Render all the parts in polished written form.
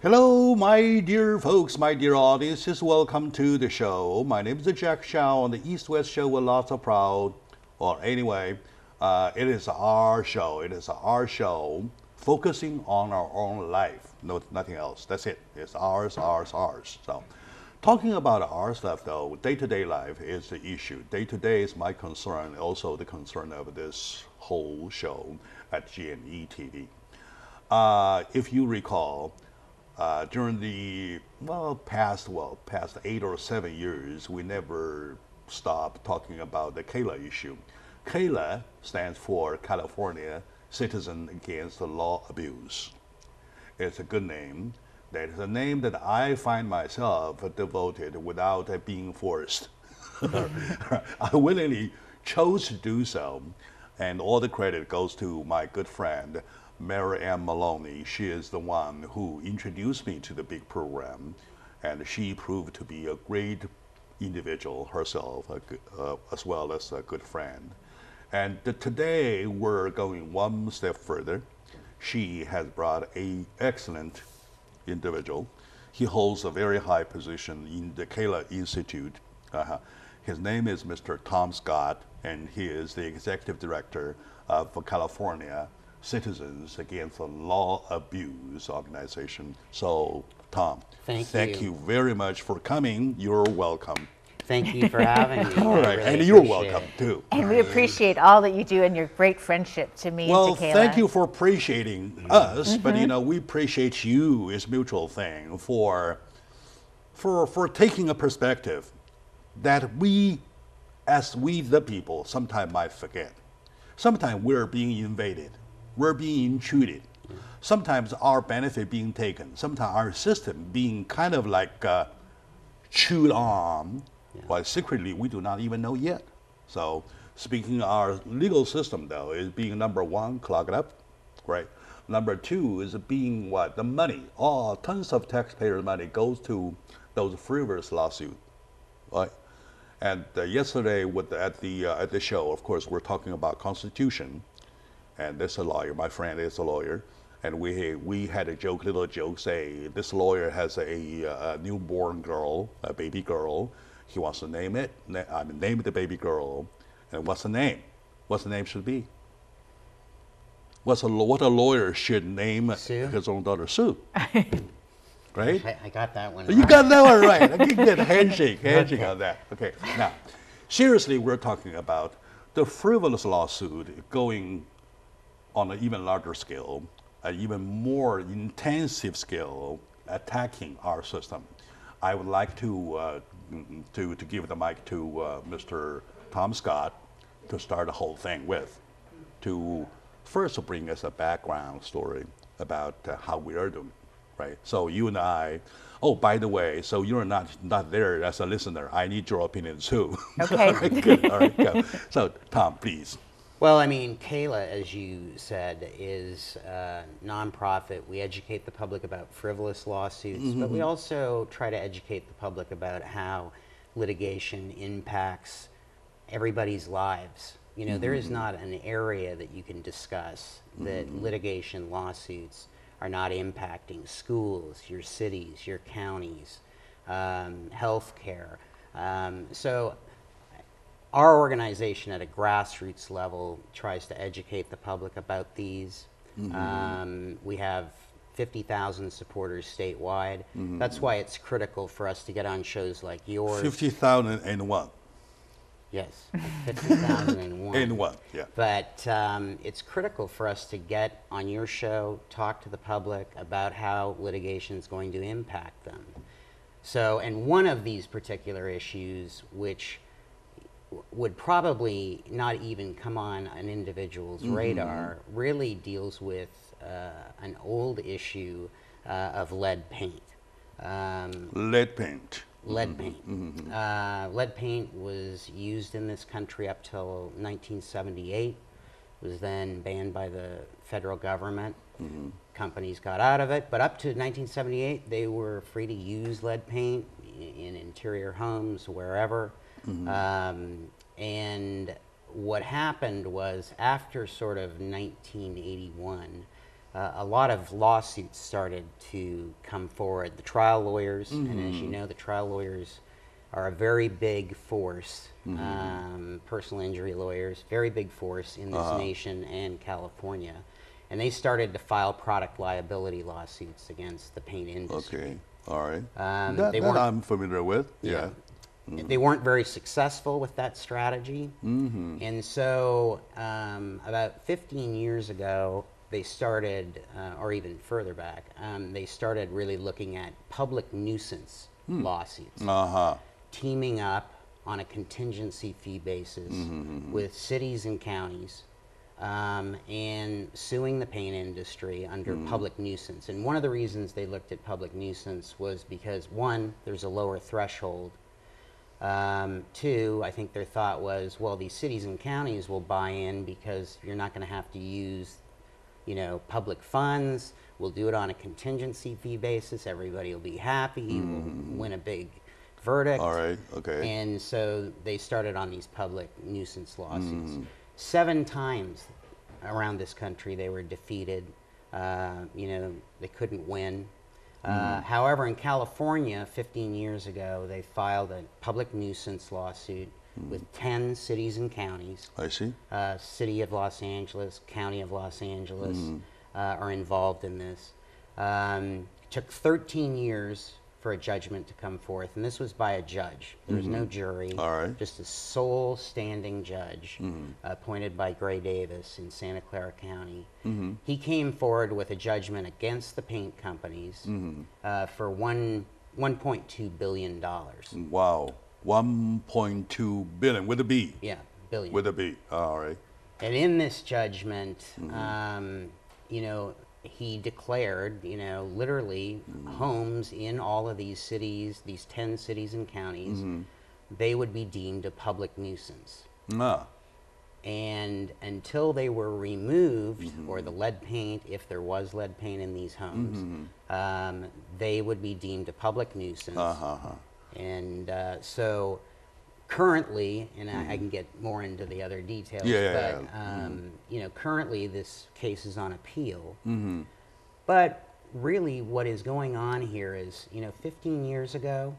Hello, my dear folks, my dear audiences. Welcome to the show. My name is Jack Shaw on the East West Show with lots of proud. Well, anyway, it is our show. It is our show focusing on our own life. No, nothing else. That's it. It's ours, ours, ours. So, talking about our stuff though, day-to-day life is the issue. Day-to-day is my concern, also the concern of this whole show at G&E TV. If you recall, during the past 8 or 7 years, we never stopped talking about the CALA issue. CALA stands for California Citizen Against the Law Abuse. It's a good name. That is a name that I find myself devoted without being forced. I willingly chose to do so, and all the credit goes to my good friend Mary Ann Maloney. She is the one who introduced me to the big program, and she proved to be a great individual herself, as well as a good friend. And today we're going one step further. She has brought an excellent individual. He holds a very high position in the CALA Institute. His name is Mr. Tom Scott, and he is the executive director for California Citizens Against the Law Abuse organization. So, Tom, thank you very much for coming. You're welcome. Thank you for having me. All right, and you're welcome too. And we appreciate all that you do and your great friendship to me Well, and to Kayla. thank you for appreciating us, but we appreciate you. It's a mutual thing for taking a perspective that we, as we the people, sometimes might forget. Sometimes we're being invaded. We're being intruded. Sometimes our benefit being taken. Sometimes our system being kind of like chewed on, but secretly we do not even know yet. So speaking our legal system though is being number one, clog it up, right? Number two is being what? The money. Oh, tons of taxpayer money goes to those frivolous lawsuits, right? And yesterday at the show, of course, we're talking about Constitution. And this a lawyer, my friend is a lawyer, and we had a little joke, say this lawyer has a newborn girl, a baby girl. He wants to name it. Name the baby girl, and what's the name? What's the name should be? What a lawyer should name Sue? his own daughter? Sue. Right? I got that one. You got that one right. I can get a handshake on that. Okay. Now, seriously, we're talking about the frivolous lawsuit going on an even larger scale, an even more intensive scale, attacking our system. I would like to give the mic to Mr. Tom Scott to start the whole thing with, to first bring us a background story about how we are doing, right? So you and I. Oh, by the way, so you're not there as a listener. I need your opinion too. Okay. All right, good. All right, go. So Tom, please. Well, I mean, CALA, as you said, is a nonprofit. We educate the public about frivolous lawsuits, but we also try to educate the public about how litigation impacts everybody's lives. You know, there is not an area that you can discuss that litigation lawsuits are not impacting schools, your cities, your counties, healthcare. So our organization at a grassroots level tries to educate the public about these. We have 50,000 supporters statewide. That's why it's critical for us to get on shows like yours. 50,001. Yes, 50,001. And one, yeah. But it's critical for us to get on your show, talk to the public about how litigation is going to impact them. So, and one of these particular issues, which would probably not even come on an individual's radar, really deals with an old issue of lead paint. Lead paint. Lead paint. Lead paint was used in this country up till 1978. It was then banned by the federal government. Companies got out of it, but up to 1978, they were free to use lead paint in interior homes, wherever. And what happened was, after sort of 1981, a lot of lawsuits started to come forward. The trial lawyers, and as you know, the trial lawyers are a very big force, personal injury lawyers, very big force in this nation and California. And they started to file product liability lawsuits against the paint industry. Okay, all right. They that weren't- I'm familiar with, yeah. They weren't very successful with that strategy. And so about 15 years ago, they started, or even further back, they started really looking at public nuisance lawsuits, teaming up on a contingency fee basis with cities and counties and suing the paint industry under public nuisance. And one of the reasons they looked at public nuisance was because, one, there's a lower threshold. Two, I think their thought was, well, these cities and counties will buy in because you're not going to have to use, you know, public funds. We'll do it on a contingency fee basis. Everybody will be happy. We'll win a big verdict. All right, okay. And so they started on these public nuisance lawsuits. 7 times around this country they were defeated. You know, they couldn't win. However, in California, 15 years ago, they filed a public nuisance lawsuit with 10 cities and counties. I see. City of Los Angeles, County of Los Angeles are involved in this. Took 13 years for a judgment to come forth, and this was by a judge. There was no jury, All right. just a sole standing judge appointed by Gray Davis in Santa Clara County. He came forward with a judgment against the paint companies for $1.2 billion. Wow, 1.2 billion with a B. Yeah, billion. With a B, all right. And in this judgment, you know, he declared, you know, literally homes in all of these cities, these 10 cities and counties, they would be deemed a public nuisance. And until they were removed, or the lead paint, if there was lead paint in these homes, they would be deemed a public nuisance. And so currently, and I can get more into the other details, but you know, currently this case is on appeal. But really what is going on here is, you know, 15 years ago,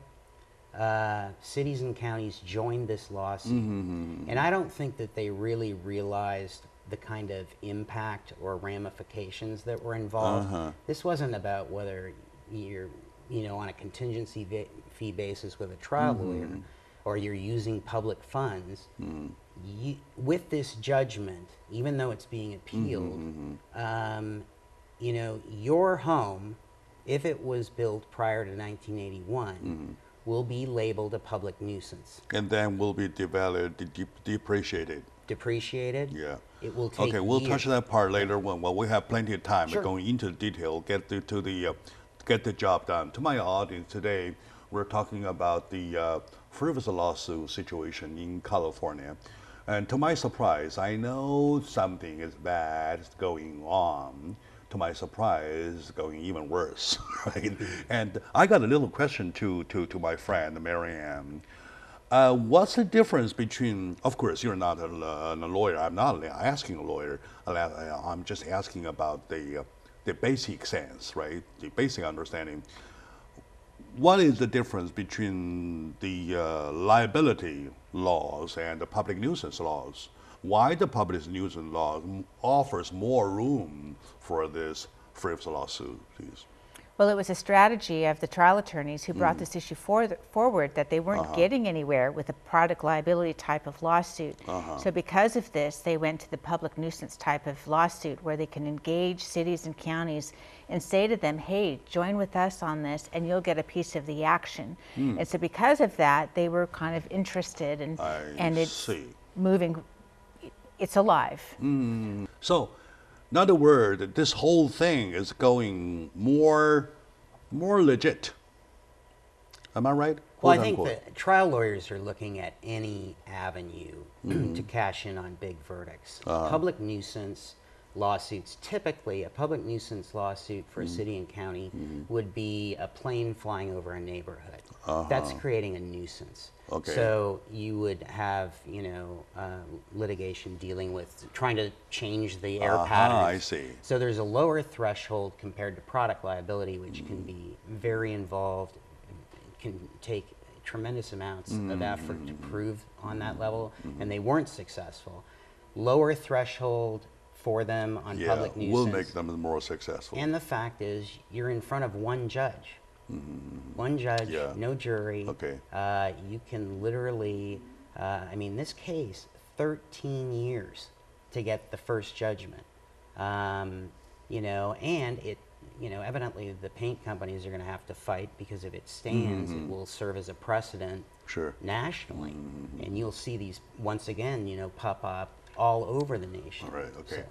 cities and counties joined this lawsuit. And I don't think that they really realized the kind of impact or ramifications that were involved. This wasn't about whether you're, you know, on a contingency fee basis with a trial lawyer, or you're using public funds. With this judgment, even though it's being appealed, you know, your home, if it was built prior to 1981, will be labeled a public nuisance. And then will be devalued, depreciated. Depreciated? Yeah. It will take Okay, we'll years. touch that part later when we have plenty of time Sure. going into the detail, get the job done. To my audience today, we're talking about the frivolous lawsuit situation in California. And to my surprise, I know something is bad going on. To my surprise, it's going even worse, right? And I got a little question to my friend, Marianne. What's the difference between, of course, you're not a lawyer. I'm not asking a lawyer. I'm just asking about the basic sense, right? The basic understanding. What is the difference between the liability laws and the public nuisance laws? Why the public nuisance law offers more room for this frivolous lawsuit, please? Well, it was a strategy of the trial attorneys who brought this issue forward, that they weren't getting anywhere with a product liability type of lawsuit. So because of this, they went to the public nuisance type of lawsuit, where they can engage cities and counties and say to them, hey, join with us on this and you'll get a piece of the action. And so because of that, they were kind of interested, and it's moving, it's alive. So, in other words, this whole thing is going more legit. Am I right? Well, I think the trial lawyers are looking at any avenue to cash in on big verdicts. Public nuisance lawsuits, typically a public nuisance lawsuit for a city and county would be a plane flying over a neighborhood. That's creating a nuisance. Okay. So you would have, litigation dealing with trying to change the air patterns. I see. So there's a lower threshold compared to product liability, which can be very involved, can take tremendous amounts of effort to prove on that level, and they weren't successful. Lower threshold for them on public nuisance. Will make them more successful. And the fact is, you're in front of one judge. One judge, no jury. Okay. You can literally, this case, 13 years to get the first judgment. And it, evidently the paint companies are going to have to fight, because if it stands, it will serve as a precedent nationally. And you'll see these, once again, pop up all over the nation. All right, okay. So,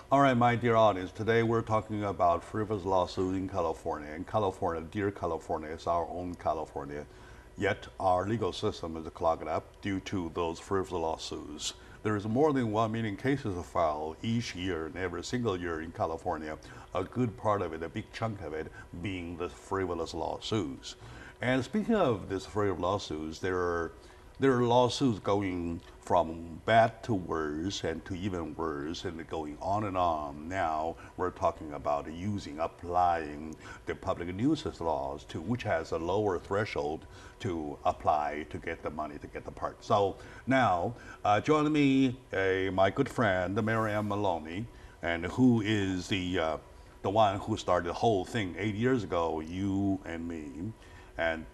all right, my dear audience, today we're talking about frivolous lawsuits in California. And California, dear California, is our own California. Yet our legal system is clogged up due to those frivolous lawsuits. There is more than 1 million cases filed each year, and every single year in California. A good part of it, a big chunk of it, being the frivolous lawsuits. And speaking of these frivolous lawsuits, there are lawsuits going from bad to worse and to even worse, and going on and on. Now we're talking about applying the public nuisance laws, to which has a lower threshold to apply to get the money, to get the part. So now joining me, my good friend Marianne Maloney, and who is the one who started the whole thing 8 years ago, you and me. And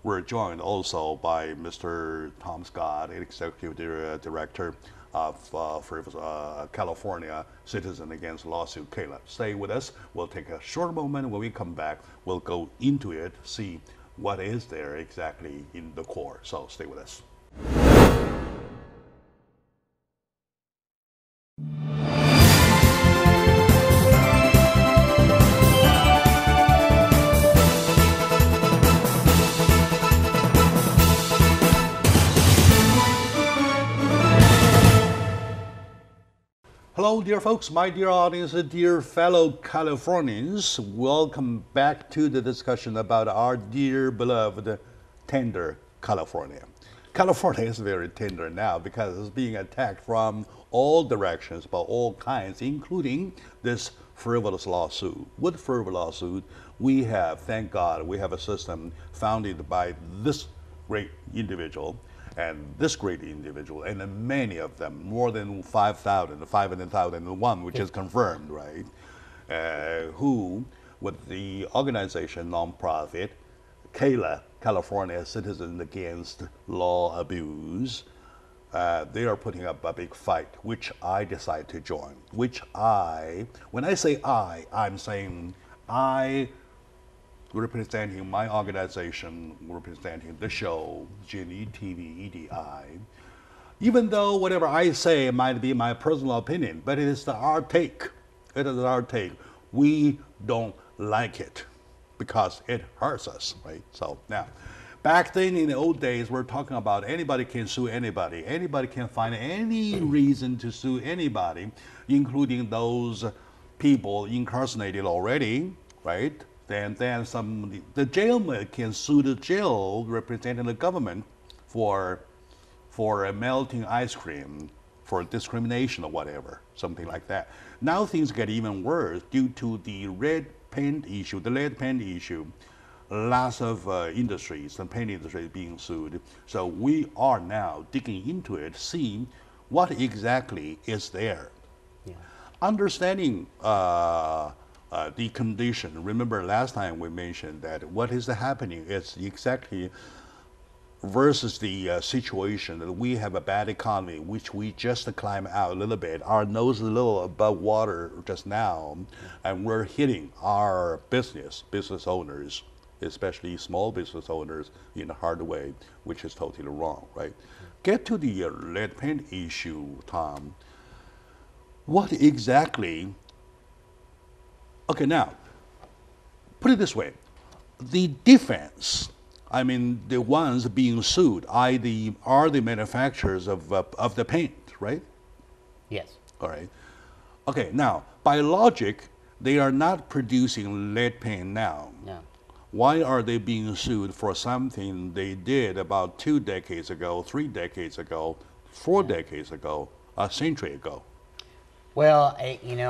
we're joined also by Mr. Tom Scott, Executive Director of California Citizen Against Lawsuit CALA. Stay with us. We'll take a short moment. When we come back, we'll go into it, see what is there exactly in the core. So stay with us. Hello, dear folks, my dear audience, dear fellow Californians. Welcome back to the discussion about our dear, beloved, tender California. California is very tender now because it's being attacked from all directions, by all kinds, including this frivolous lawsuit. With frivolous lawsuit, we have, thank God, we have a system founded by this great individual, and this great individual, and many of them, more than 500,001, which is confirmed, right? Who, with the organization, nonprofit, CALA, California Citizens Against Law Abuse, they are putting up a big fight, which I decided to join. When I say I'm saying I, representing my organization, representing the show, G&E TV, EDI. Even though whatever I say might be my personal opinion, but it is our take. It is our take. We don't like it because it hurts us, right? So now, back then in the old days, we're talking about anybody can sue anybody. Anybody can find any reason to sue anybody, including those people incarcerated already, right? Then the jailman can sue the jail representing the government for melting ice cream, for discrimination or whatever, something like that. Now things get even worse due to the lead paint issue. Lots of industries, the paint industry being sued. So we are now digging into it, seeing what exactly is there. Yeah. Understanding the condition. Remember last time we mentioned that what is happening is exactly versus the situation that we have a bad economy, which we just climb out a little bit, our nose a little above water just now, and we're hitting our business owners, especially small business owners, in a hard way, which is totally wrong, right? Get to the lead paint issue, Tom. What exactly? Okay, now, put it this way. The defense, I mean, the ones being sued are the manufacturers of the paint, right? Yes. All right. Okay, now, by logic, they are not producing lead paint now. No. why are they being sued for something they did about 2 decades ago, 3 decades ago, 4 decades ago, a century ago? Well,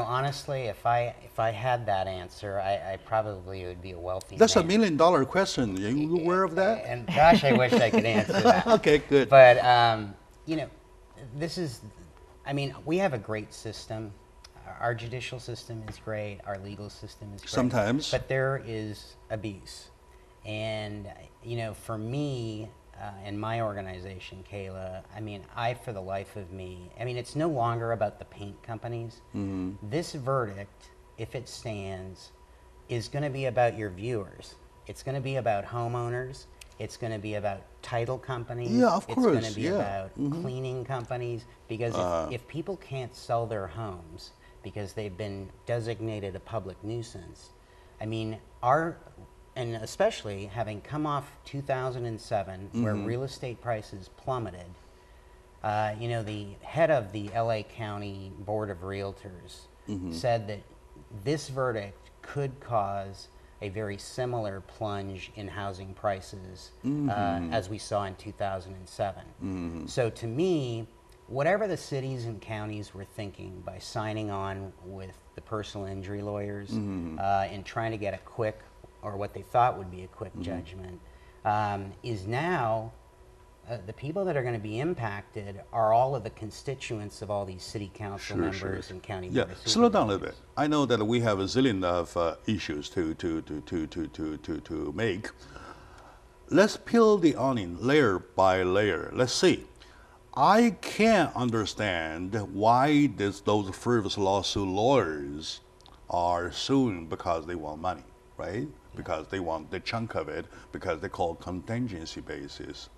honestly, if I had that answer, I probably would be a wealthy That's man. $1 million question. Are you aware of that? And gosh, I wish I could answer that. Okay, good. But this is, we have a great system. Our judicial system is great. Our legal system is great. Sometimes. But there is abuse. And, for me and my organization, Kayla, for the life of me, it's no longer about the paint companies. This verdict, if it stands, is going to be about your viewers. It's going to be about homeowners. It's going to be about title companies. Yeah, of course. It's going to be about cleaning companies. Because if people can't sell their homes because they've been designated a public nuisance, and especially having come off 2007, where real estate prices plummeted, the head of the LA County Board of Realtors said that this verdict could cause a very similar plunge in housing prices as we saw in 2007. So to me, whatever the cities and counties were thinking by signing on with the personal injury lawyers and trying to get a quick, or what they thought would be a quick judgment, is now the people that are going to be impacted are all of the constituents of all these city council members and county board of supervisors. Slow down a little bit. I know that we have a zillion of issues to make. Let's peel the onion layer by layer. Let's see. I can't understand why those frivolous lawsuit lawyers are suing because they want money, right? Because they want the chunk of it, because they call contingency basis,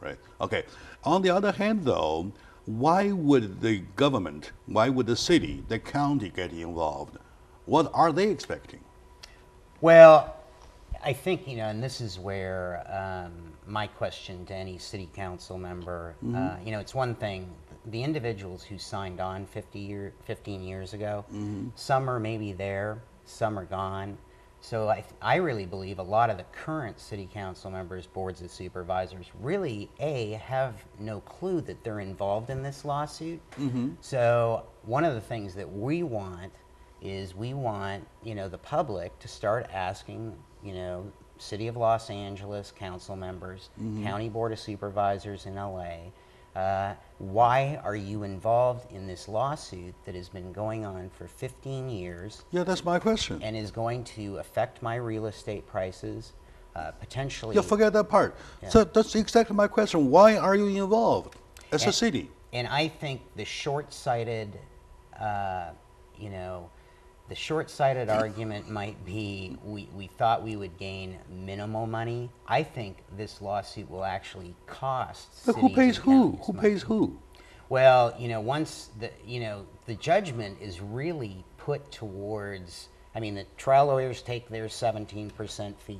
right? Okay. On the other hand, though, why would the government, why would the city, the county get involved? What are they expecting? Well, I think, and this is where my question to any city council member, it's one thing, the individuals who signed on 15 years ago, some are maybe there, some are gone. So I really believe a lot of the current city council members, boards of supervisors, really, have no clue that they're involved in this lawsuit. So one of the things that we want is the public to start asking, City of Los Angeles council members, County Board of Supervisors in LA, why are you involved in this lawsuit that has been going on for 15 years? Yeah, that's my question. And is going to affect my real estate prices, potentially. Yeah, forget that part. Yeah. So that's exactly my question. Why are you involved as a city? And I think the short-sighted, the short-sighted argument might be we thought we would gain minimal money. I think this lawsuit will actually cost cities who pays who? Who money. Pays who? Well, once the judgment is really put towards, the trial lawyers take their 17% fee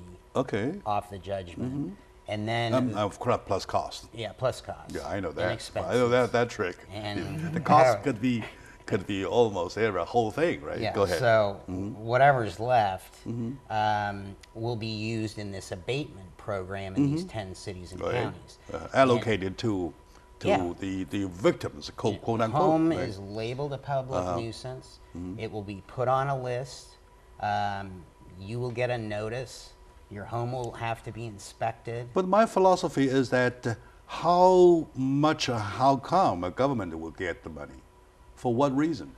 off the judgment. And then of course, plus cost. Yeah, plus cost. Yeah, I know that. And expenses. I know that trick. And the cost could be almost every whole thing, right? Yeah, go ahead. So whatever's left will be used in this abatement program in these 10 cities and counties. Allocated to the victims, quote unquote. Home is labeled a public nuisance. It will be put on a list. You will get a notice. Your home will have to be inspected. But my philosophy is that how come a government will get the money? For what reason?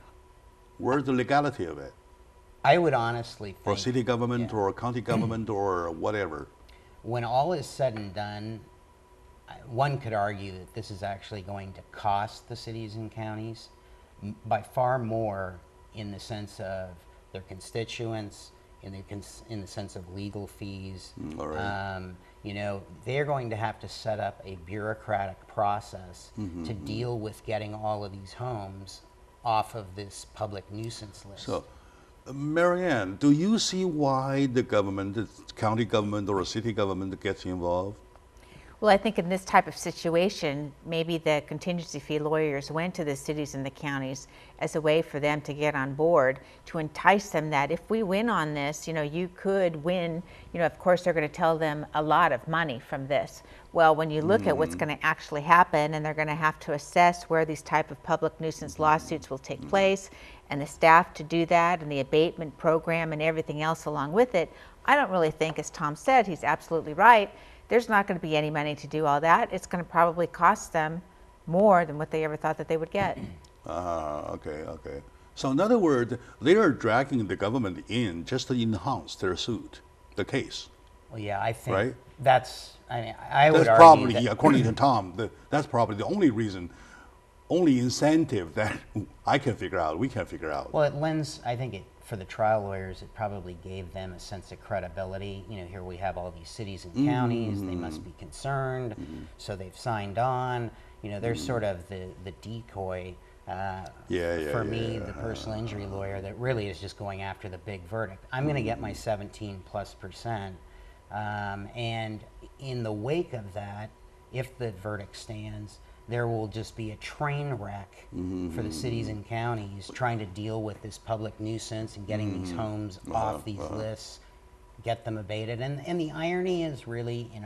Where's the legality of it? I would honestly think... For city government or county government or whatever. When all is said and done, one could argue that this is actually going to cost the cities and counties by far more in the sense of their constituents, in the sense of legal fees. All right. They're going to have to set up a bureaucratic process to deal with getting all of these homes off of this public nuisance list. So, Marianne, do you see why the government, the county government or a city government gets involved? Well, I think in this type of situation, maybe the contingency fee lawyers went to the cities and the counties as a way for them to get on board, to entice them that if we win on this, you could win, of course they're going to tell them a lot of money from this. Well, when you look at what's going to actually happen, and they're going to have to assess where these type of public nuisance lawsuits will take place, and the staff to do that, and the abatement program and everything else along with it, I don't really think, as Tom said, he's absolutely right, there's not going to be any money to do all that. It's going to probably cost them more than what they ever thought that they would get. Okay. So in other words, they are dragging the government in just to enhance their suit, the case. Well, yeah, I think right? I would That's argue probably, that, according to Tom, that's probably the only reason, only incentive that I can figure out, we can figure out. well, it lends, I think for the trial lawyers, it probably gave them a sense of credibility. Here we have all these cities and counties, they must be concerned, so they've signed on. There's sort of the decoy for me, the personal injury lawyer, that really is just going after the big verdict. I'm going to get my 17+%. And in the wake of that, if the verdict stands, there will just be a train wreck for the cities and counties trying to deal with this public nuisance and getting these homes off these lists, get them abated. And the irony is really in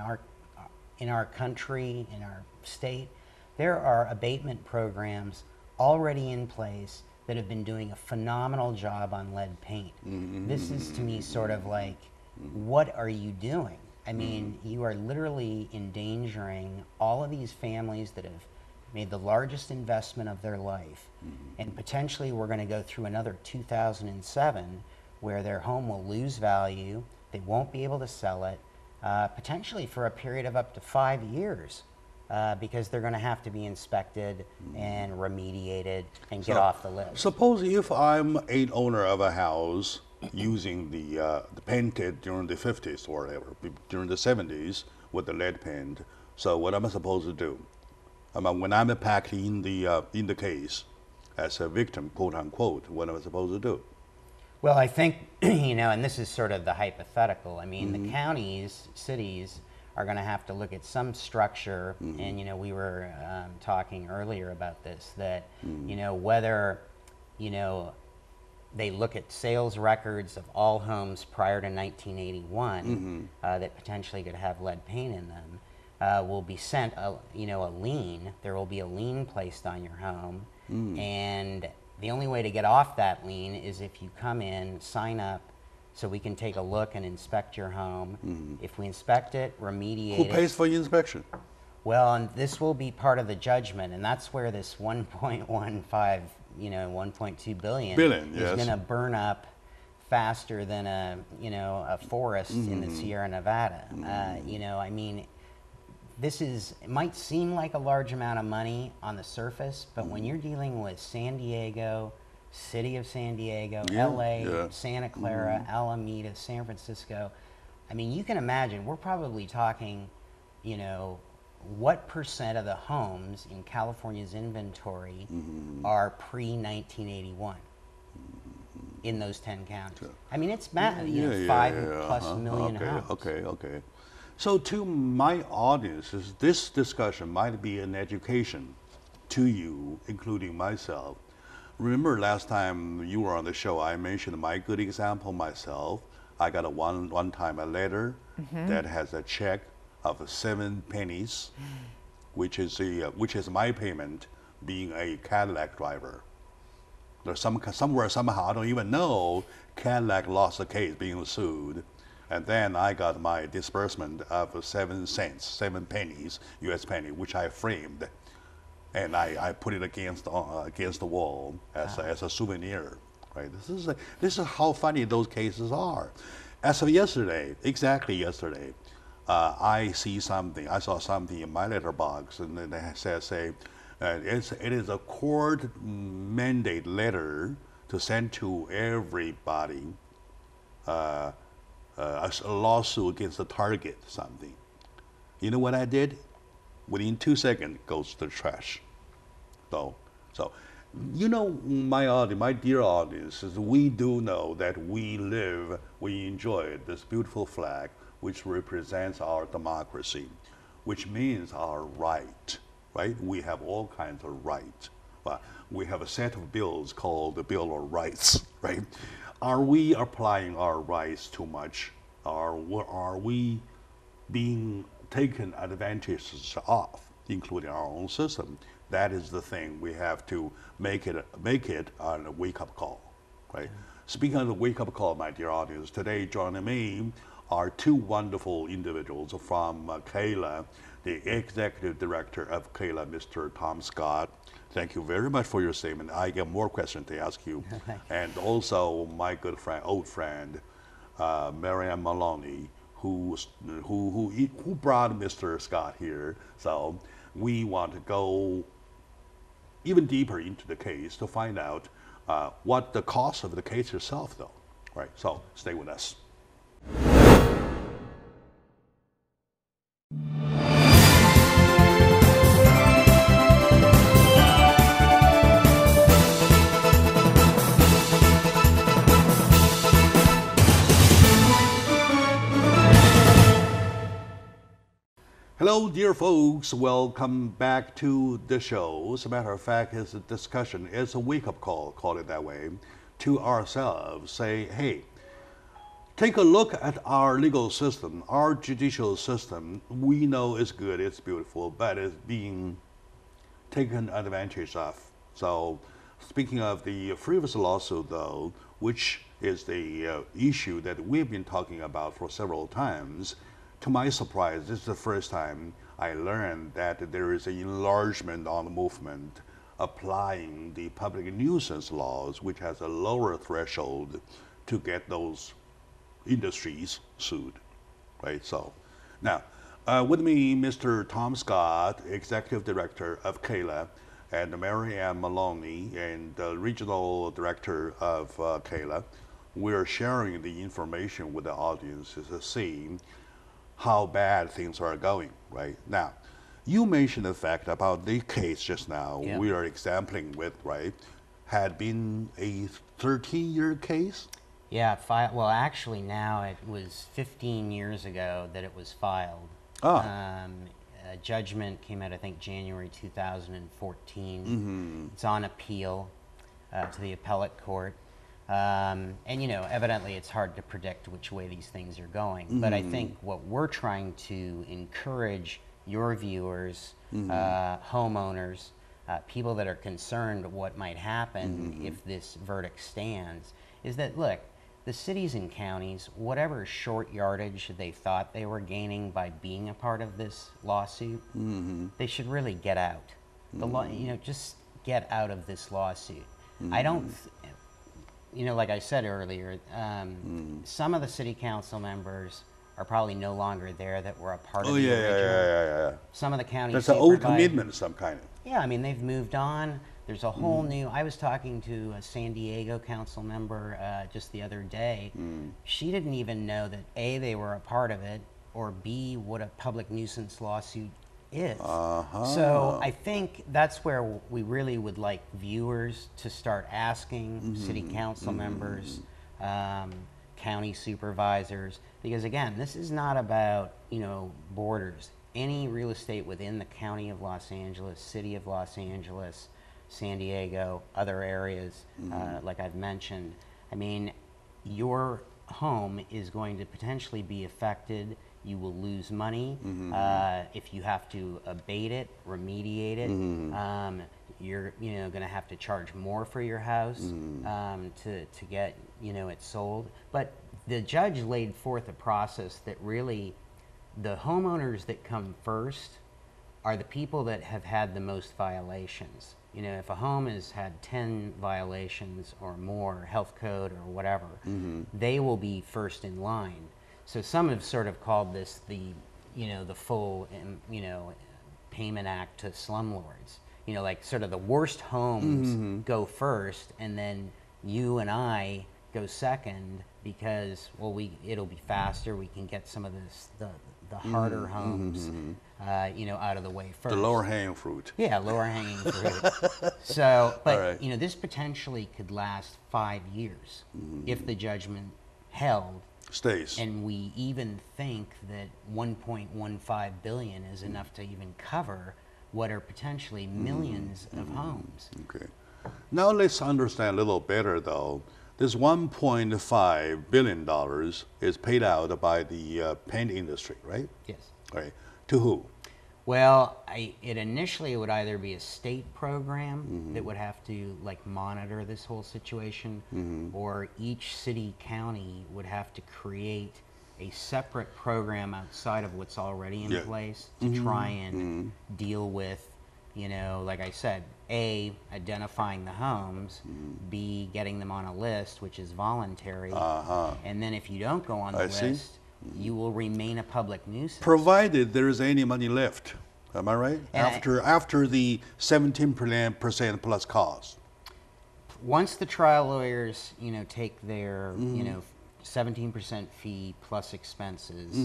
our country, in our state, there are abatement programs already in place that have been doing a phenomenal job on lead paint. This is to me sort of like, what are you doing? I mean, you are literally endangering all of these families that have made the largest investment of their life, and potentially we're going to go through another 2007 where their home will lose value, they won't be able to sell it, potentially for a period of up to 5 years, because they're going to have to be inspected and remediated and get off the list. Suppose if I'm an owner of a house using the painted during the 50s or whatever, during the 70s with the lead paint, so what am I supposed to do? When I'm packed in the case as a victim, quote unquote, what am I supposed to do? Well, I think, and this is sort of the hypothetical. I mean, the counties, cities are going to have to look at some structure, and, we were talking earlier about this, that, whether, they look at sales records of all homes prior to 1981 that potentially could have lead paint in them. Will be sent a lien. There will be a lien placed on your home, and the only way to get off that lien is if you come in, sign up, so we can take a look and inspect your home. If we inspect it, remediate it. Who pays for the inspection? Well, and this will be part of the judgment, and that's where this 1.15, 1.2 billion is going to burn up faster than a forest in the Sierra Nevada. I mean, it might seem like a large amount of money on the surface, but when you're dealing with San Diego, City of San Diego, LA, Santa Clara, Alameda, San Francisco, I mean, you can imagine, we're probably talking, what percent of the homes in California's inventory are pre-1981 in those 10 counties? Sure. I mean, it's 5+ million homes. Okay. So to my audiences, this discussion might be an education to you, including myself. Remember last time you were on the show, I mentioned my good example myself. I got one time a letter that has a check of 7 pennies, which is my payment being a Cadillac driver. There's somewhere, somehow, I don't even know, Cadillac lost the case being sued. And then I got my disbursement of 7 cents, 7 pennies, US penny, which I framed. And I put it against the wall as a souvenir. Right? This is how funny those cases are. As of yesterday, exactly yesterday, I saw something in my letterbox, and then it says, it is a court mandate letter to send to everybody, a lawsuit against the Target, something. You know what I did? Within 2 seconds, goes to the trash. So, my dear audience, we do know that we enjoy this beautiful flag, which represents our democracy. which means our right, right? We have all kinds of rights. We have a set of bills called the Bill of Rights, right? Are we applying our rights too much? Or are we being taken advantage of, including our own system? That is the thing we have to make it on a wake-up call, right? Speaking of the wake-up call, my dear audience, today joining me are two wonderful individuals from CALA, the Executive Director of CALA, Mr. Tom Scott. Thank you very much for your statement. I get more questions to ask you. And also my good friend, old friend, Marianne Maloney, who brought Mr. Scott here. So we want to go even deeper into the case to find out what the cost of the case itself, though. Right. So stay with us. Hello, dear folks. Welcome back to the show. As a matter of fact, it's a discussion. It's a wake-up call, call it that way, to ourselves. Say, hey, take a look at our legal system, our judicial system. We know it's good, it's beautiful, but it's being taken advantage of. So, speaking of the frivolous lawsuit, though, which is the issue that we've been talking about for several times, to my surprise, this is the first time I learned that there is an enlargement on the movement applying the public nuisance laws, which has a lower threshold to get those industries sued, right? So, now, with me, Mr. Tom Scott, Executive Director of CALA, and Mary Ann Maloney, and the Regional Director of CALA. We're sharing the information with the audience to see how bad things are going, right? Now, you mentioned the fact about the case just now we are exampling with, right? Had been a 13-year case? Yeah, well, actually now it was 15 years ago that it was filed. A judgment came out, I think, January 2014. It's on appeal to the appellate court. And, you know, evidently it's hard to predict which way these things are going. But I think what we're trying to encourage your viewers, homeowners, people that are concerned what might happen if this verdict stands, is that, look, the cities and counties, whatever short yardage they thought they were gaining by being a part of this lawsuit, they should really get out. The law, you know, just get out of this lawsuit. I don't... You know, like I said earlier, some of the city council members are probably no longer there that were a part of the original. Some of the county That's an old commitment of some kind. Yeah, I mean, they've moved on. There's a whole new... I was talking to a San Diego council member just the other day. She didn't even know that A, they were a part of it, or B, what a public nuisance lawsuit is. So I think that's where we really would like viewers to start asking city council members, county supervisors, because again, this is not about, you know, borders. Any real estate within the county of Los Angeles, city of Los Angeles, San Diego, other areas, like I've mentioned, I mean, your home is going to potentially be affected. You will lose money if you have to abate it, remediate it. You're going to have to charge more for your house to get it sold. But the judge laid forth a process that really the homeowners that come first are the people that have had the most violations. You know, if a home has had 10 violations or more, health code or whatever, they will be first in line. So some have sort of called this the full, payment act to slumlords. You know, like sort of the worst homes go first, and then you and I go second because, well, it'll be faster. We can get some of the harder homes, out of the way first. The lower hanging fruit. Yeah, lower hanging fruit. So, but right. this potentially could last 5 years if the judgment held. Stays. And we even think that 1.15 billion is enough to even cover what are potentially millions of homes. Okay. Now let's understand a little better though. This $1.5 billion is paid out by the paint industry, right? Yes. Right. To who? Well, it initially would either be a state program that would have to like monitor this whole situation, or each city county would have to create a separate program outside of what's already in place to try and deal with, you know, like I said, A, identifying the homes, B, getting them on a list, which is voluntary, and then if you don't go on the list, you will remain a public nuisance. Provided there is any money left. Am I right? After the 17% plus cost. Once the trial lawyers, you know, take their, you know, 17% fee plus expenses,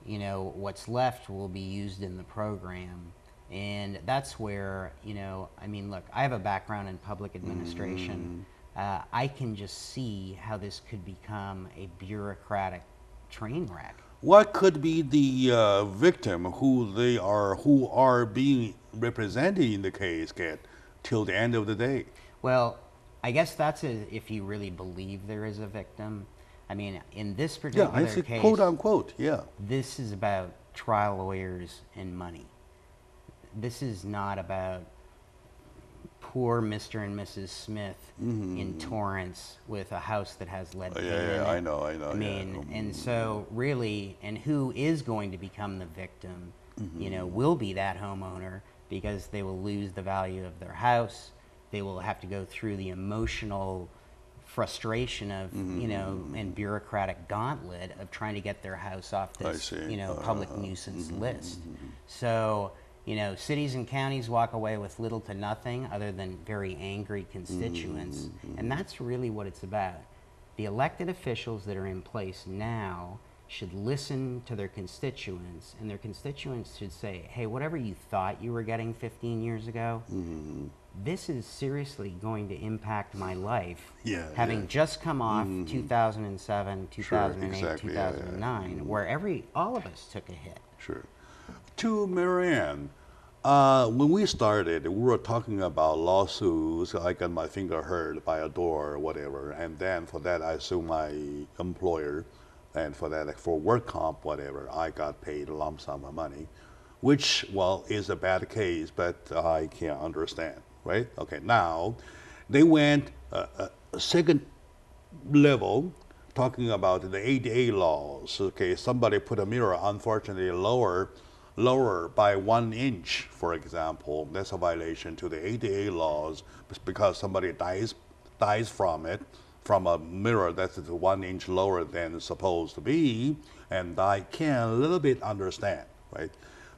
you know, what's left will be used in the program. And that's where, you know, I mean, look, I have a background in public administration. I can just see how this could become a bureaucratic train wreck. What could be the victim who are being represented in the case get till the end of the day? Well, I guess that's if you really believe there is a victim. I mean, in this particular case, quote unquote, this is about trial lawyers and money. This is not about poor Mr. and Mrs. Smith in Torrance with a house that has lead paint in it. I know. I mean, and so really, and who is going to become the victim, you know, will be that homeowner, because they will lose the value of their house. They will have to go through the emotional frustration of, you know, and bureaucratic gauntlet of trying to get their house off this, you know, public nuisance list. So, you know, cities and counties walk away with little to nothing other than very angry constituents. And that's really what it's about. The elected officials that are in place now should listen to their constituents, and their constituents should say, hey, whatever you thought you were getting 15 years ago, this is seriously going to impact my life. Having just come off 2007, 2008, 2009, where all of us took a hit. Sure. To Marianne, when we started, we were talking about lawsuits. I got my finger hurt by a door or whatever, and then for that I sued my employer, and for that, for work comp, whatever, I got paid a lump sum of money, which, well, is a bad case, but I can't understand, right? Okay, now they went a second level, talking about the ADA laws. Okay, somebody put a mirror, unfortunately, lower by 1 inch, for example. That's a violation to the ADA laws because somebody dies from it, from a mirror that's 1 inch lower than it's supposed to be, and I can a little bit understand, right?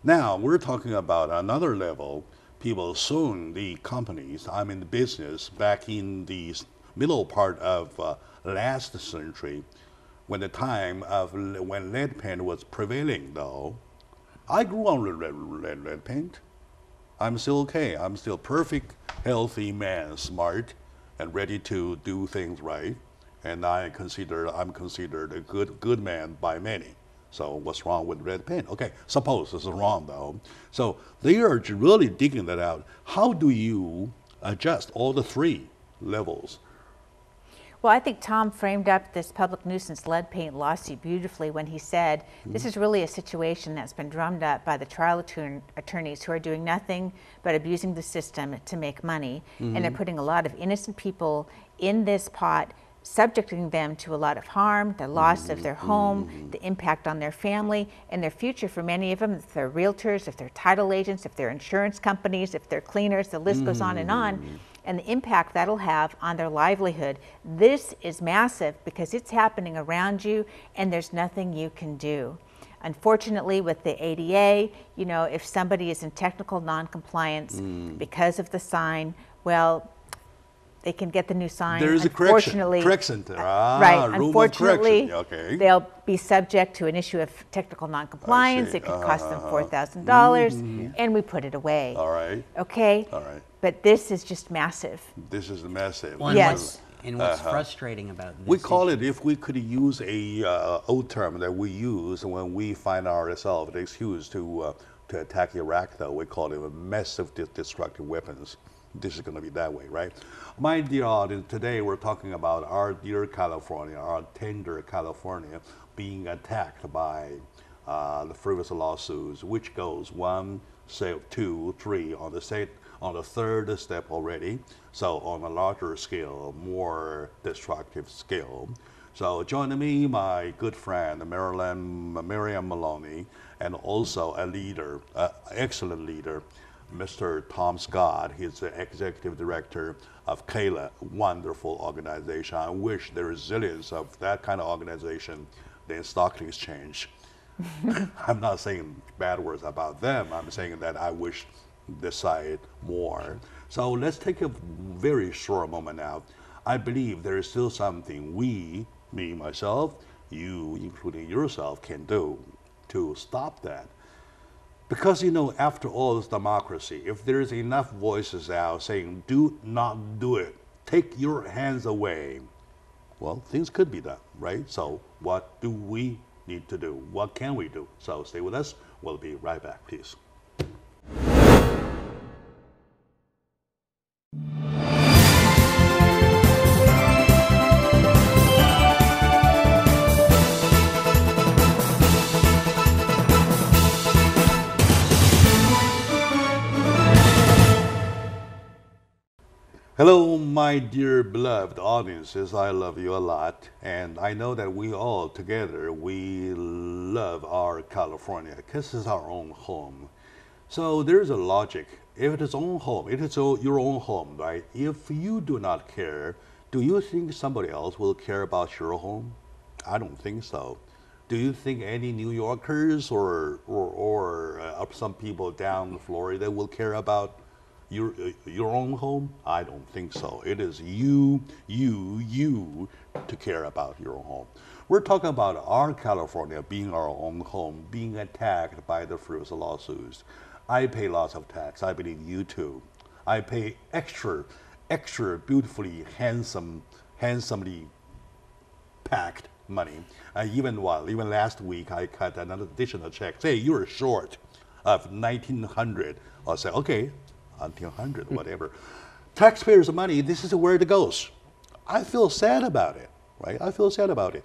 Now, we're talking about another level. People suing the companies. I'm in the business back in the middle part of last century, when the time of when lead paint was prevailing, though. I grew on lead paint. I'm still okay. I'm still perfect, healthy man, smart, and ready to do things right. And I'm considered a good man by many. So what's wrong with red paint? Okay, suppose this is wrong though. So they are really digging that out. How do you adjust all the three levels? Well, I think Tom framed up this public nuisance lead paint lawsuit beautifully when he said this is really a situation that's been drummed up by the trial attorneys who are doing nothing but abusing the system to make money, and they're putting a lot of innocent people in this pot, subjecting them to a lot of harm, the loss of their home, the impact on their family, and their future for many of them, if they're realtors, if they're title agents, if they're insurance companies, if they're cleaners, the list goes on, and the impact that'll have on their livelihood. This is massive because it's happening around you and there's nothing you can do. Unfortunately, with the ADA, you know, if somebody is in technical non-compliance because of the sign, well, they can get the new sign. There is a correction center. Right. Unfortunately, okay. They'll be subject to an issue of technical non-compliance. It could cost them $4,000, and we put it away. All right. Okay. All right. But this is just massive. This is massive. Well, Yes. And what's frustrating about this We call it, if we could use a old term that we use when we find ourselves an excuse to attack Iraq, though, we call it a massive destructive weapons. This is going to be that way, right? My dear audience, today we're talking about our dear California, our tender California, being attacked by the frivolous lawsuits, which goes 1, 2, 3 on the state, on the third step already. So on a larger scale, more destructive scale. So joining me, my good friend, Miriam Maloney, and also a leader, excellent leader, Mr. Tom Scott. He's the executive director of CALA, wonderful organization. I wish the resilience of that kind of organization, the stock exchange. I'm not saying bad words about them. I'm saying that I wish this side more. So let's take a very short moment now. I believe there is still something we, me, myself, you, including yourself, can do to stop that. Because, you know, after all, it's democracy. If there's enough voices out saying, do not do it, take your hands away, well, things could be done, right? So what do we need to do? What can we do? So stay with us. We'll be right back. Peace. Hello, my dear beloved audiences. I love you a lot, and I know that we all together, we love our California because it's our own home. So there's a logic. If it is own home, it is your own home, right? If you do not care, do you think somebody else will care about your home? I don't think so. Do you think any New Yorkers or some people down in Florida will care about your own home? I don't think so. It is you to care about your own home. We're talking about our California being our own home, being attacked by the frivolous lawsuits. I pay lots of tax. I believe you too. I pay extra beautifully handsomely packed money. Even last week I cut another additional check. Say you're short of 1,900. I'll say okay. 1,900, whatever. Taxpayers' money, this is where it goes. I feel sad about it, right? I feel sad about it.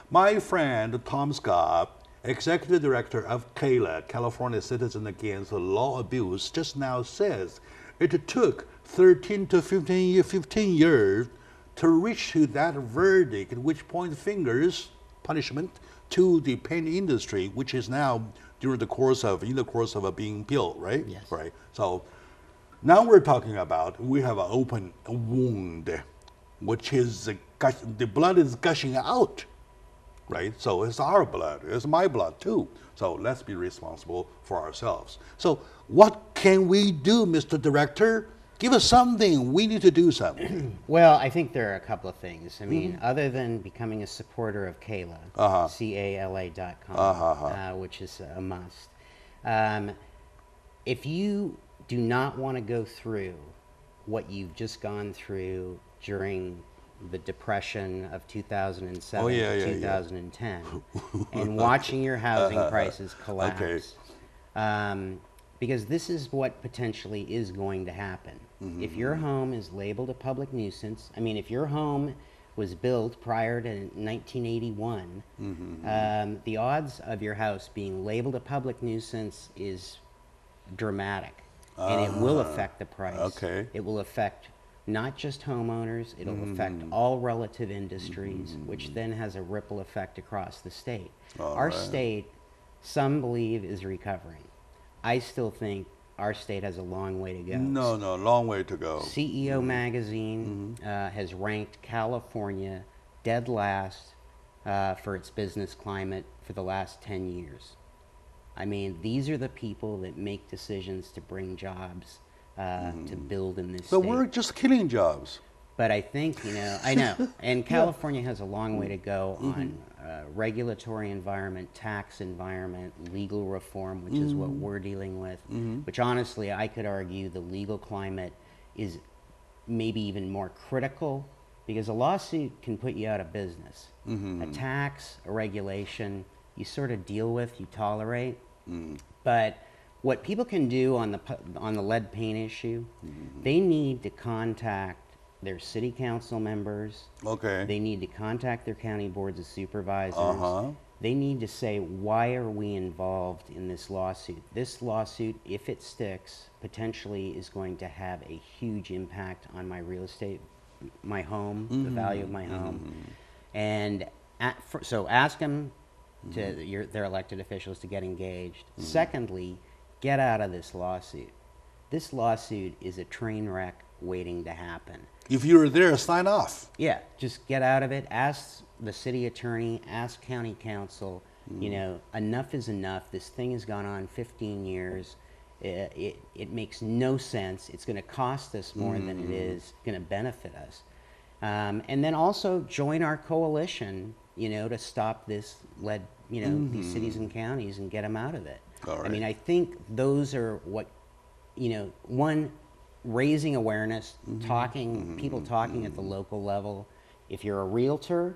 My friend, Tom Scott, Executive Director of CALA, California Citizen Against Law Abuse, just now says it took 13 to 15 years to reach to that verdict, which point fingers, punishment, to the paint industry, which is now in the course of being built, right? Yes. Right. So now we're talking about, we have an open wound, which is the blood is gushing out, right? So it's our blood, it's my blood too. So let's be responsible for ourselves. So what can we do, Mr. Director? Give us something. We need to do something. Well, I think there are a couple of things. I mean, other than becoming a supporter of CALA, CALA.com, which is a must. If you do not want to go through what you've just gone through during the Depression of 2007 to 2010 and watching your housing prices collapse. Because this is what potentially is going to happen. If your home is labeled a public nuisance, I mean, if your home was built prior to 1981, the odds of your house being labeled a public nuisance is dramatic. And it will affect the price. Okay. It will affect not just homeowners, it'll affect all relative industries, which then has a ripple effect across the state. Our state, some believe, is recovering. I still think our state has a long way to go. No, long way to go. CEO Magazine has ranked California dead last for its business climate for the last 10 years. I mean, these are the people that make decisions to bring jobs to build in this So state. we're just killing jobs. But I think, I know, and California has a long way to go on regulatory environment, tax environment, legal reform, which is what we're dealing with, which honestly, I could argue the legal climate is maybe even more critical because a lawsuit can put you out of business. A tax, a regulation, you sort of deal with, you tolerate. But what people can do on the lead paint issue, they need to contact their city council members. Okay. They need to contact their county boards of supervisors. They need to say, why are we involved in this lawsuit? This lawsuit, if it sticks, potentially is going to have a huge impact on my real estate, my home, the value of my home. And so ask them, their elected officials, to get engaged. Secondly, get out of this lawsuit. This lawsuit is a train wreck waiting to happen. If you're there, sign off. Yeah, just get out of it. Ask the city attorney, ask county council, you know, enough is enough. This thing has gone on 15 years. It makes no sense. It's going to cost us more than it is going to benefit us. And then also join our coalition, you know, to stop this lead, you know, these cities and counties and get them out of it. All right. I mean, I think those are what, you know, one, raising awareness, talking, people talking at the local level. If you're a realtor,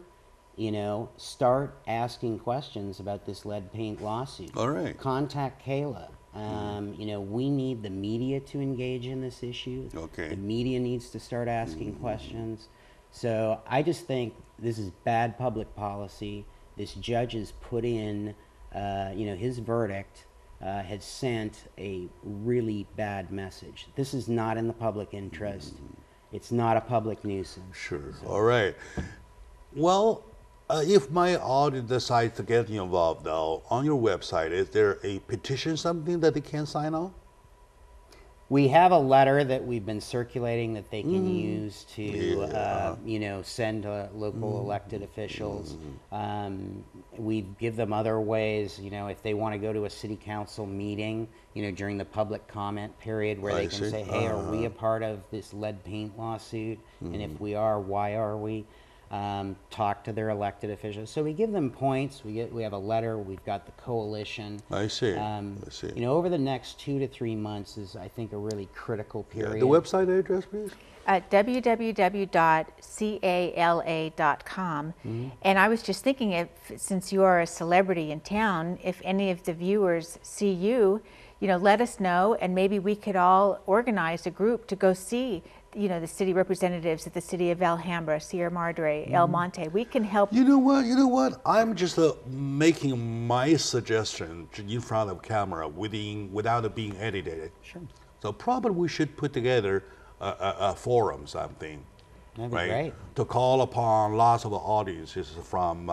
you know, start asking questions about this lead paint lawsuit. All right. Contact Kayla. You know, we need the media to engage in this issue. Okay. The media needs to start asking questions. So I just think this is bad public policy. This judge has put in, you know, his verdict has sent a really bad message. This is not in the public interest. It's not a public nuisance. Sure. So. All right. Well, if my audience decides to get involved, though, on your website, is there a petition, something that they can sign on? We have a letter that we've been circulating that they can use to, you know, send to local elected officials. We give them other ways, you know, if they want to go to a city council meeting, you know, during the public comment period where they can say, hey, are we a part of this lead paint lawsuit? And if we are, why are we? Talk to their elected officials. So we give them points. We have a letter. We've got the coalition. I see. I see. You know, over the next 2 to 3 months is, I think, a really critical period. Yeah. The website address, please? www.cala.com. And I was just thinking, if since you are a celebrity in town, if any of the viewers see you, you know, let us know, and maybe we could all organize a group to go see, you know, the city representatives at the city of Alhambra, Sierra Madre, El Monte. We can help. You know what? I'm just making my suggestion in front of camera without it being edited. Sure. So probably we should put together a forum, something. That'd be right? great. To call upon lots of audiences from,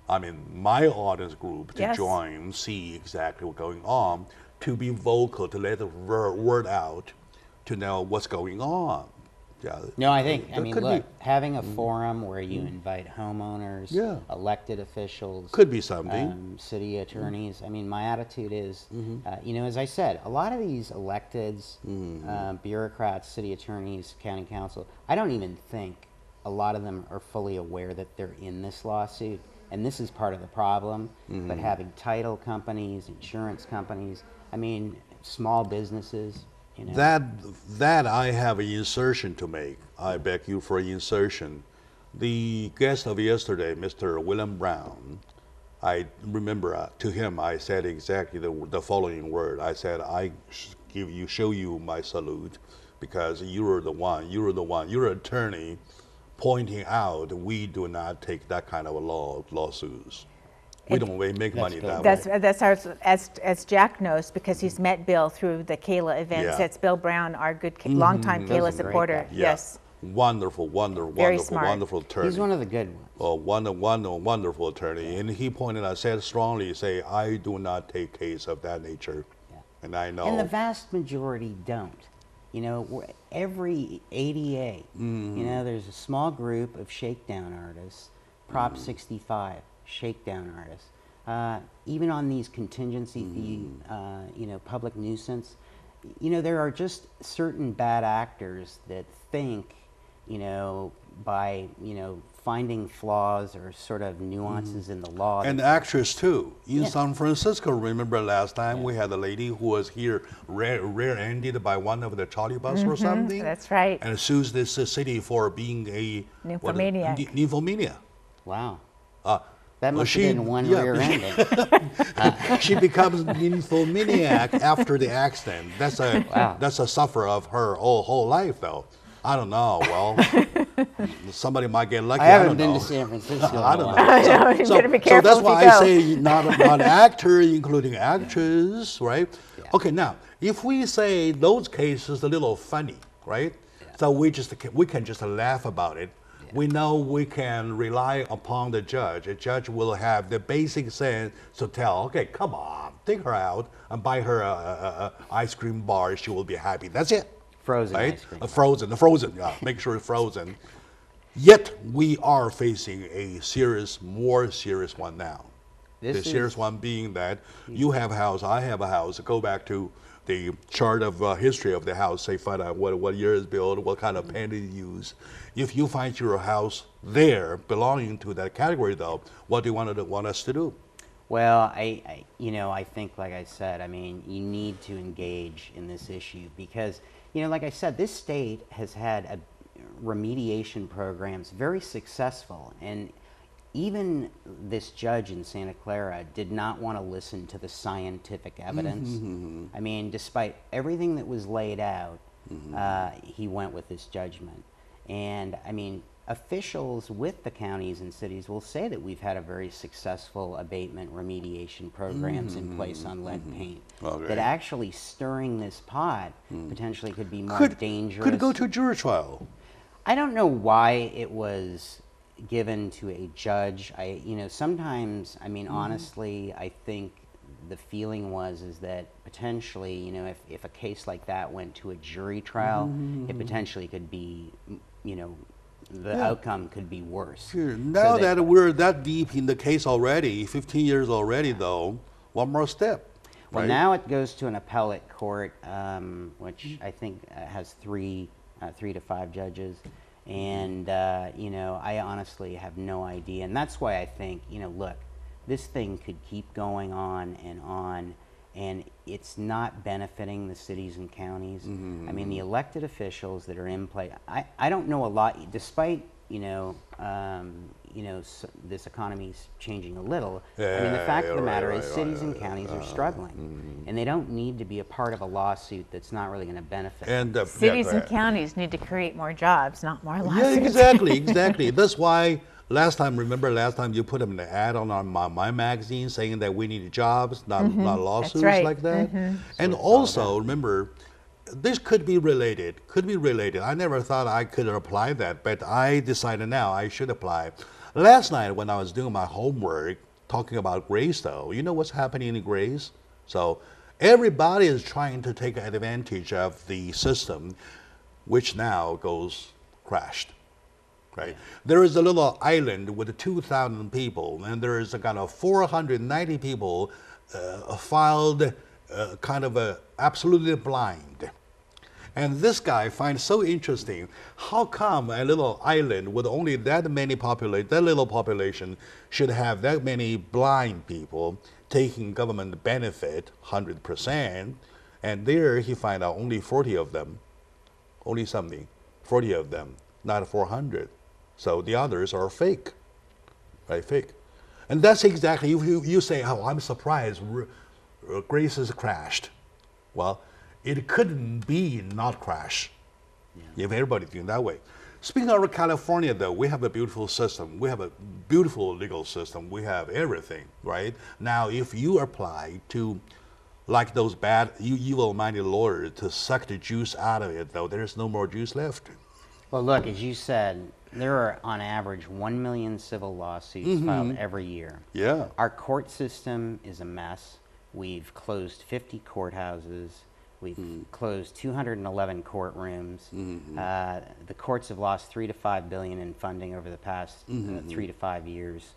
my audience group to join, see exactly what's going on, to be vocal, to let the word out, to know what's going on. Yeah. No, I think, I mean, look, having a forum where you invite homeowners, elected officials, could be something. City attorneys. I mean, my attitude is, you know, as I said, a lot of these electeds, bureaucrats, city attorneys, county council, I don't even think a lot of them are fully aware that they're in this lawsuit. And this is part of the problem. But having title companies, insurance companies, I mean, small businesses, you know. That I have an insertion to make. I beg you for an insertion. The guest of yesterday, Mr. William Brown, I remember to him I said exactly the following word. I said, I show you my salute, because you're an attorney pointing out we do not take that kind of lawsuits. We don't make money that way. That's ours, as Jack knows, because he's met Bill through the Kayla events. That's Bill Brown, our good longtime Kayla supporter. Yes. Wonderful attorney. He's one of the good ones. Oh, wonderful attorney. And he pointed out, said strongly, I do not take case of that nature. Yeah. And I know. And the vast majority don't. You know, every ADA, you know, there's a small group of shakedown artists, Prop 65. Shakedown artists. Even on these contingency fee, you know, public nuisance, you know, there are just certain bad actors that think, you know, by, you know, finding flaws or sort of nuances in the law. And actors too. In San Francisco, remember last time we had a lady who was here rear-ended by one of the trolley bus or something? That's right. And sues this city for being a Nymphomaniac. Nymphomania. Wow. Uh, That must she- have been one yeah, rear ending. She becomes nymphomaniac after the accident. That's a suffer of her whole life, though. I don't know. Well, somebody might get lucky. I haven't don't been know. to San Francisco. I don't in a while. know. You better be careful that's if why you I go. say not actor, including actress, right? Yeah. Okay, now if we say those cases a little funny, right? So we can just laugh about it. We know we can rely upon the judge. A judge will have the basic sense to tell, okay, come on, take her out and buy her a ice cream bar. She will be happy. That's it. Frozen Right? ice cream. Frozen, yeah. Make sure it's frozen. Yet we are facing a more serious one now. The serious one being that you have a house, I have a house. Go back to the chart of history of the house. Say, find out what year it's built, what kind of paint it used. If you find your house there belonging to that category, though, what do you want us to do? Well, I think, like I said, I mean, you need to engage in this issue because, like I said, this state has had remediation programs very successful, and even this judge in Santa Clara did not want to listen to the scientific evidence. I mean, despite everything that was laid out, he went with this judgment. And I mean, officials with the counties and cities will say that we've had a very successful abatement remediation programs in place on lead paint. Okay. That actually stirring this pot potentially could be more dangerous. Could go to jury trial. I don't know why it was given to a judge. Sometimes, I mean, honestly, I think the feeling is that potentially, if a case like that went to a jury trial, it potentially could be, the outcome could be worse. Sure. Now that we're that deep in the case already, 15 years already, though, one more step. Well, right? now it goes to an appellate court, which I think has 3 to 5 judges. And, I honestly have no idea. And that's why I think, look, this thing could keep going on, and it's not benefiting the cities and counties. I mean, the elected officials that are in play, I don't know a lot, despite, this economy's changing a little. I mean, the fact of the matter is cities and counties are struggling, and they don't need to be a part of a lawsuit that's not really going to benefit them. And Cities and counties need to create more jobs, not more lawsuits. Yeah, exactly. That's why last time you put an ad on my magazine saying that we need jobs, not lawsuits right. like that. And also, remember, this could be related. I never thought I could apply that, but I decided now I should apply. Last night when I was doing my homework, talking about Grace, though, you know what's happening in Grace? So everybody is trying to take advantage of the system, which now goes crashed. Right? There is a little island with 2,000 people, and there is a kind of 490 people filed kind of absolutely blind. And this guy finds so interesting, how come a little island with only that little population should have that many blind people taking government benefit 100%, and there he find out only 40 of them, 40 of them, not 400. So the others are fake, right? Fake. And that's exactly, you say, oh, I'm surprised Grace has crashed. Well, it couldn't be not crash if everybody think that way. Speaking of California, though, we have a beautiful system. We have a beautiful legal system. We have everything, right? Now, if you apply to, like those bad, evil-minded lawyers, to suck the juice out of it, though, there's no more juice left. Well, look, as you said, there are on average 1 million civil lawsuits filed every year. Yeah. Our court system is a mess. We've closed 50 courthouses. We've closed 211 courtrooms. The courts have lost $3 to $5 billion in funding over the past 3 to 5 years.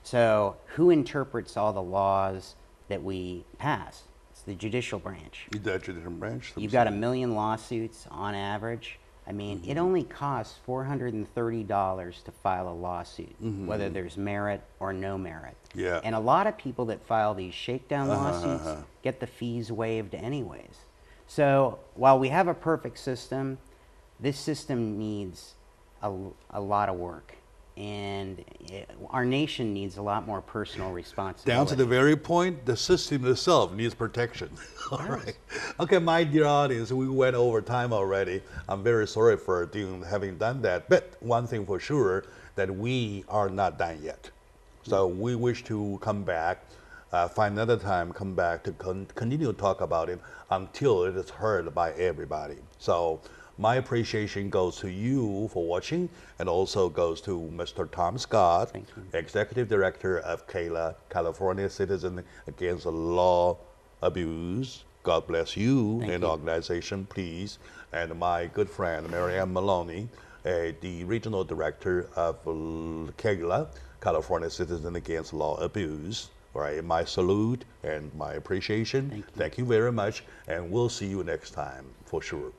So who interprets all the laws that we pass? It's the judicial branch. The judicial branch. You've got 1 million lawsuits on average. I mean, it only costs $430 to file a lawsuit, whether there's merit or no merit. Yeah. And a lot of people that file these shakedown lawsuits get the fees waived anyways. So while we have a perfect system, this system needs a lot of work. And our nation needs a lot more personal responsibility. Down to the very point, the system itself needs protection. All right. Okay, my dear audience, we went over time already. I'm very sorry for having done that. But one thing for sure, that we are not done yet. So we wish to come back, find another time, come back to continue to talk about it until it is heard by everybody. So my appreciation goes to you for watching, and also goes to Mr. Tom Scott, Executive Director of CALA, California Citizen Against Law Abuse. God bless you and the organization, please. And my good friend, Marianne Maloney, the Regional Director of CALA, California Citizen Against Law Abuse. All right, my salute and my appreciation. Thank you very much, and we'll see you next time for sure.